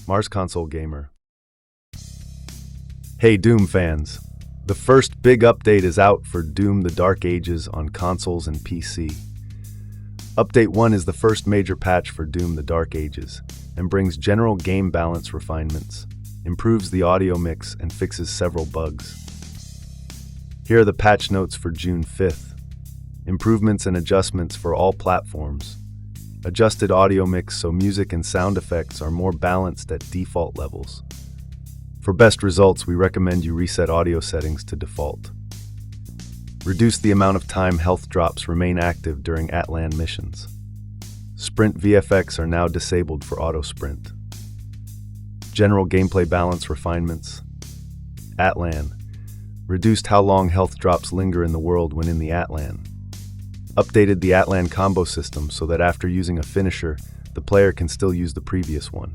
marsconsolegamer. Hey Doom fans! The first big update is out for Doom: The Dark Ages on consoles and PC. Update 1 is the first major patch for Doom: The Dark Ages and brings general game balance refinements, improves the audio mix, and fixes several bugs. Here are the patch notes for June 5th. Improvements and adjustments for all platforms. Adjusted audio mix so music and sound effects are more balanced at default levels. For best results, we recommend you reset audio settings to default. Reduce the amount of time health drops remain active during Atlan missions. Sprint VFX are now disabled for auto sprint. General gameplay balance refinements. Atlan. Reduced how long health drops linger in the world when in the Atlan. Updated the Atlan combo system so that after using a finisher, the player can still use the previous one.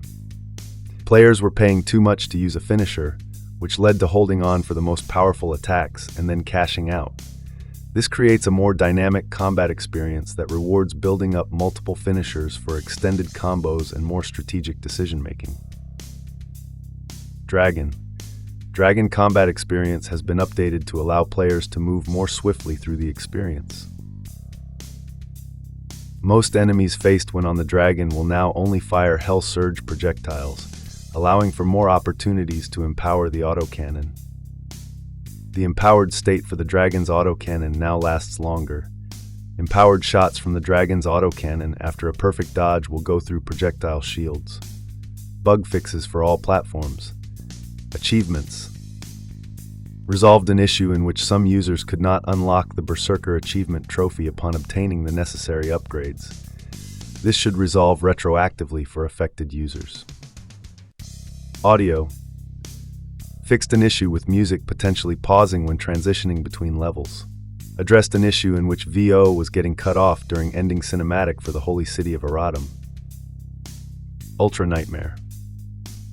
Players were paying too much to use a finisher, which led to holding on for the most powerful attacks and then cashing out. This creates a more dynamic combat experience that rewards building up multiple finishers for extended combos and more strategic decision-making. Dragon combat experience has been updated to allow players to move more swiftly through the experience. Most enemies faced when on the dragon will now only fire Hell Surge projectiles, allowing for more opportunities to empower the autocannon. The empowered state for the dragon's autocannon now lasts longer. Empowered shots from the dragon's autocannon after a perfect dodge will go through projectile shields. Bug fixes for all platforms. Achievements. Resolved an issue in which some users could not unlock the Berserker achievement trophy upon obtaining the necessary upgrades. This should resolve retroactively for affected users. Audio. Fixed an issue with music potentially pausing when transitioning between levels. Addressed an issue in which VO was getting cut off during ending cinematic for the holy city of Aratum. Ultra Nightmare.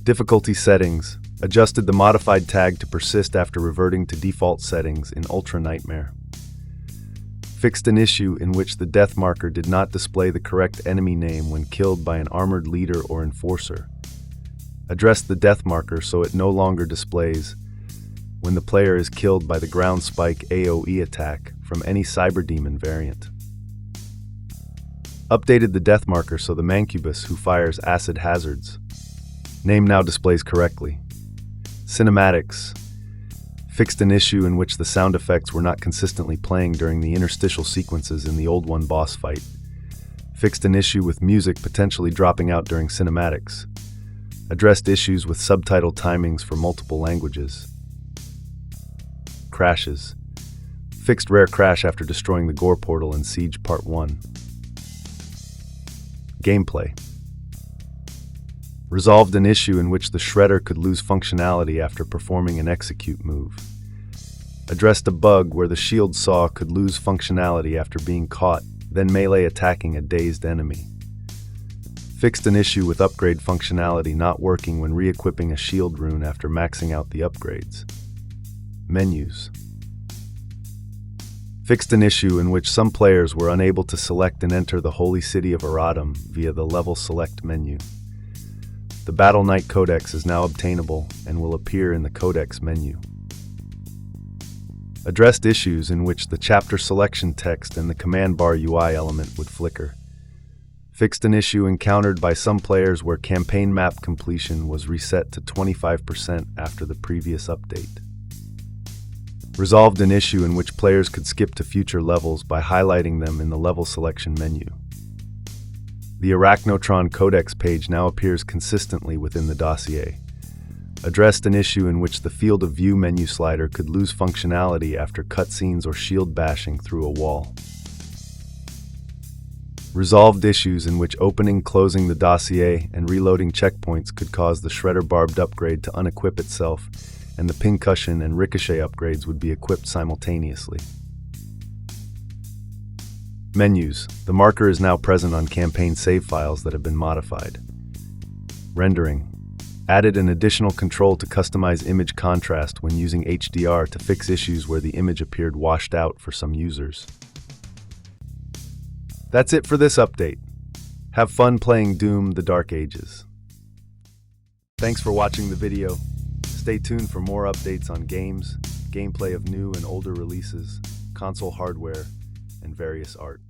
Difficulty settings. Adjusted the modified tag to persist after reverting to default settings in Ultra Nightmare. Fixed an issue in which the death marker did not display the correct enemy name when killed by an armored leader or enforcer. Addressed the death marker so it no longer displays when the player is killed by the ground spike AoE attack from any Cyberdemon variant. Updated the death marker so the Mancubus who fires acid hazards name now displays correctly. Cinematics. Fixed an issue in which the sound effects were not consistently playing during the interstitial sequences in the Old One boss fight. Fixed an issue with music potentially dropping out during cinematics. Addressed issues with subtitle timings for multiple languages. Crashes. Fixed rare crash after destroying the Gore portal in Siege Part 1. Gameplay. Resolved an issue in which the Shredder could lose functionality after performing an execute move. Addressed a bug where the shield saw could lose functionality after being caught, then melee attacking a dazed enemy. Fixed an issue with upgrade functionality not working when re-equipping a shield rune after maxing out the upgrades. Menus. Fixed an issue in which some players were unable to select and enter the holy city of Aratum via the level select menu. The Battle Knight Codex is now obtainable and will appear in the Codex menu. Addressed issues in which the chapter selection text and the command bar UI element would flicker. Fixed an issue encountered by some players where campaign map completion was reset to 25% after the previous update. Resolved an issue in which players could skip to future levels by highlighting them in the level selection menu. The Arachnotron Codex page now appears consistently within the dossier. Addressed an issue in which the field of view menu slider could lose functionality after cutscenes or shield bashing through a wall. Resolved issues in which opening, closing the dossier, and reloading checkpoints could cause the Shredder Barbed upgrade to unequip itself, and the Pincushion and Ricochet upgrades would be equipped simultaneously. Menus. The marker is now present on campaign save files that have been modified. Rendering. Added an additional control to customize image contrast when using HDR to fix issues where the image appeared washed out for some users. That's it for this update. Have fun playing Doom: The Dark Ages. Thanks for watching the video. Stay tuned for more updates on games, gameplay of new and older releases, console hardware, and various art.